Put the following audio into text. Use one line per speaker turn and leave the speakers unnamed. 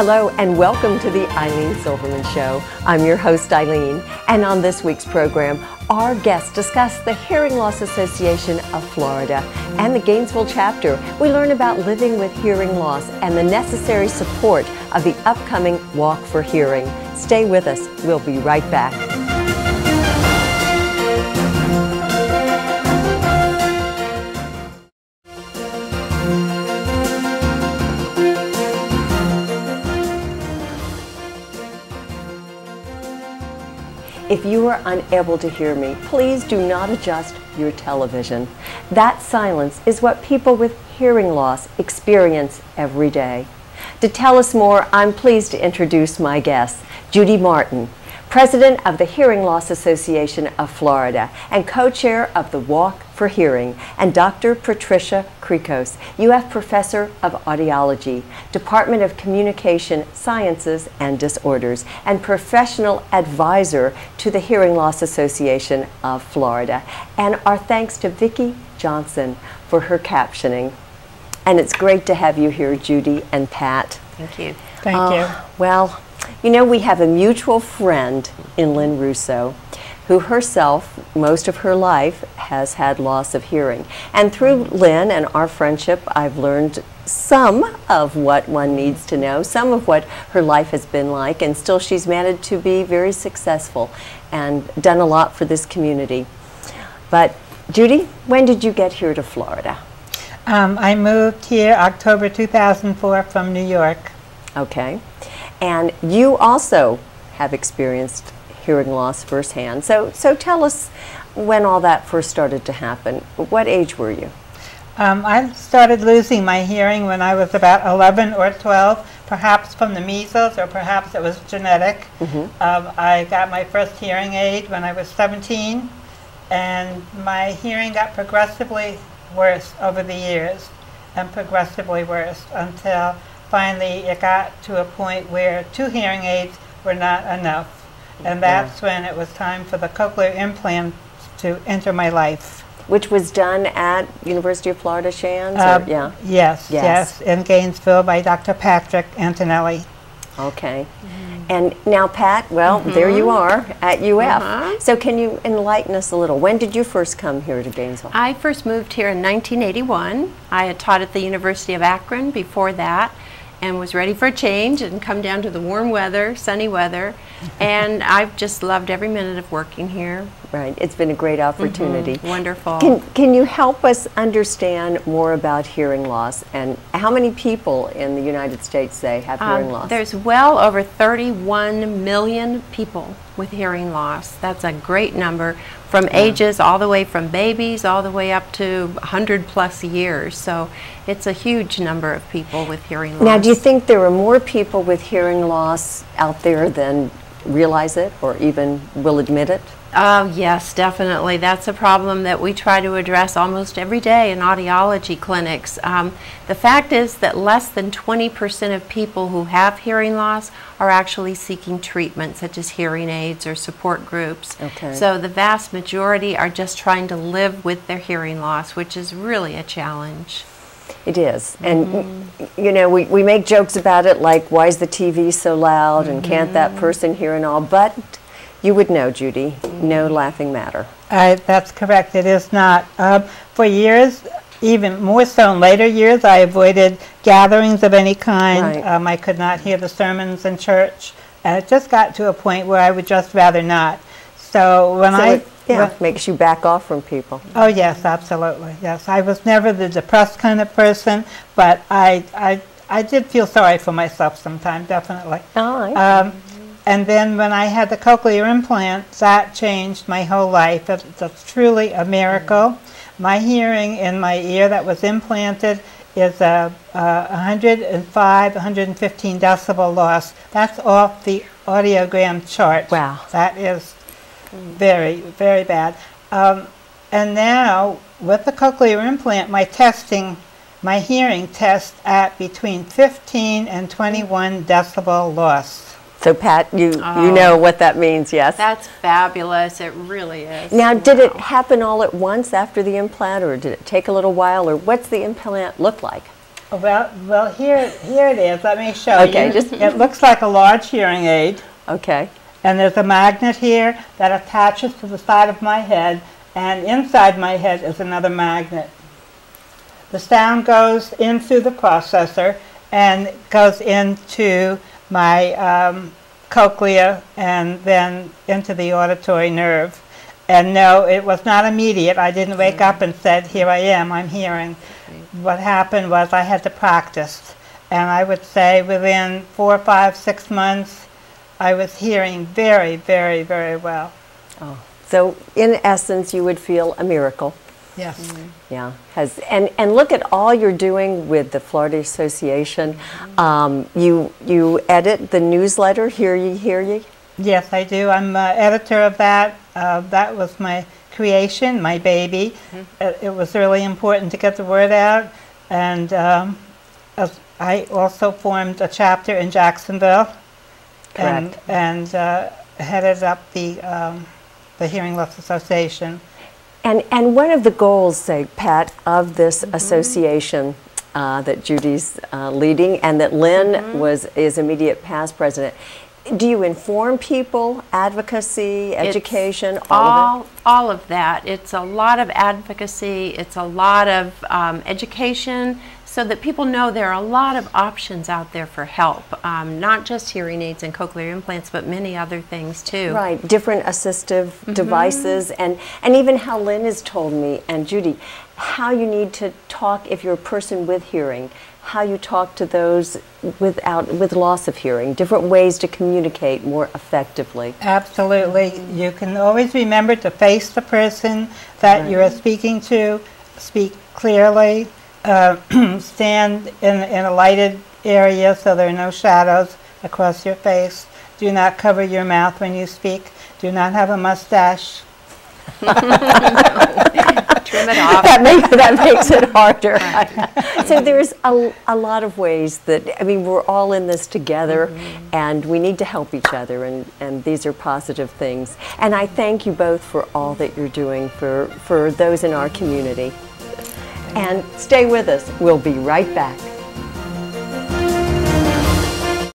Hello and welcome to the Ilene Silverman Show. I'm your host, Ilene, and on this week's program, our guests discuss the Hearing Loss Association of Florida and the Gainesville chapter. We learn about living with hearing loss and the necessary support of the upcoming Walk for Hearing. Stay with us. We'll be right back. If you are unable to hear me, please do not adjust your television. That silence is what people with hearing loss experience every day. To tell us more, I'm pleased to introduce my guest, Judy Martin, President of the Hearing Loss Association of Florida and co-chair of the Walk for Hearing, and Dr. Patricia Krikos, UF Professor of Audiology, Department of Communication Sciences and Disorders, and professional advisor to the Hearing Loss Association of Florida. And our thanks to Vicki Johnson for her captioning. And it's great to have you here, Judy and Pat.
Thank you.
Thank you.
Well, you know, we have a mutual friend in Lynn Russo, who herself, most of her life, has had loss of hearing. And through Lynn and our friendship, I've learned some of what one needs to know, some of what her life has been like, and still she's managed to be very successful and done a lot for this community. But Judy, when did you get here to Florida?
I moved here October 2004 from New York.
Okay. And you also have experienced hearing loss firsthand. So tell us when all that first started to happen. What age were you?
I started losing my hearing when I was about 11 or 12, perhaps from the measles or perhaps it was genetic. I got my first hearing aid when I was 17, and my hearing got progressively worse over the years, and progressively worse until finally it got to a point where 2 hearing aids were not enough. And that's when it was time for the cochlear implant to enter my life.
Which was done at University of Florida Shands?
Yes, in Gainesville by Dr. Patrick Antonelli.
Okay. And now, Pat, well, there you are at UF. So can you enlighten us a little? When did you first come here to Gainesville?
I first moved here in 1981. I had taught at the University of Akron before that and was ready for a change and come down to the warm weather, sunny weather, and I've just loved every minute of working here.
Right, it's been a great opportunity.
Wonderful.
Can you help us understand more about hearing loss and how many people in the United States, say, have hearing loss?
There's well over 31 million people with hearing loss. That's a great number, from ages all the way from babies all the way up to 100+ years. So it's a huge number of people with hearing loss.
Now, do you think there are more people with hearing loss out there than realize it or even will admit it?
Yes, definitely. That's a problem that we try to address almost every day in audiology clinics. The fact is that less than 20% of people who have hearing loss are actually seeking treatment, such as hearing aids or support groups.
Okay.
So the vast majority are just trying to live with their hearing loss, which is really a challenge.
It is. And, you know, we make jokes about it, like, why is the TV so loud and can't that person hear and all? But you would know, Judy, no laughing matter.
That's correct. It is not. For years, even more so in later years, I avoided gatherings of any kind.
Right.
I could not hear the sermons in church. And it just got to a point where I would just rather not. So when
it makes you back off from people.
Oh, yes, absolutely. Yes, I was never the depressed kind of person, but I did feel sorry for myself sometimes, definitely.
Oh,
and then when I had the cochlear implant, that changed my whole life. It's truly a miracle. My hearing in my ear that was implanted is a 105, 115 decibel loss. That's off the audiogram chart.
Wow.
That is very, very bad. And now, with the cochlear implant, my hearing tests at between 15 and 21 decibel loss.
So, Pat, you know what that means, yes?
That's fabulous. It really is.
Now, did it happen all at once after the implant, or did it take a little while, or what's the implant look like?
Well, here it is. Let me show
Okay,
you.
just-
It looks like a large hearing aid,
Okay.
and there's a magnet here that attaches to the side of my head, and inside my head is another magnet. The sound goes in through the processor and goes into my cochlea and then into the auditory nerve. And no, it was not immediate. I didn't wake up and said, here I am, I'm hearing. What happened was I had to practice. And I would say within 4, 5, 6 months, I was hearing very, very, very well.
Oh. So in essence, you would feel a miracle.
Yes.
Yeah, and look at all you're doing with the Florida Association. You edit the newsletter, Hear Ye, Hear Ye?
Yes, I do. I'm editor of that. That was my creation, my baby. It was really important to get the word out. And I also formed a chapter in Jacksonville.
Correct.
And headed up the Hearing Loss Association.
And one of the goals, say, Pat, of this association that Judy's leading and that Lynn is immediate past president, do you inform people, advocacy, education, all of it?
All of that. It's a lot of advocacy, it's a lot of education, so that people know there are a lot of options out there for help, not just hearing aids and cochlear implants, but many other things too.
Right, different assistive devices, and even how Lynn has told me, and Judy, how you need to talk if you're a person with hearing, how you talk to those with loss of hearing, different ways to communicate more effectively.
Absolutely. You can always remember to face the person that you are speaking to, speak clearly, stand in a lighted area so there are no shadows across your face. Do not cover your mouth when you speak. Do not have a mustache.
Trim it off.
That makes it harder. So there's a lot of ways that, I mean, we're all in this together, and we need to help each other, and these are positive things. And I thank you both for all that you're doing for those in our community. And stay with us. We'll be right back.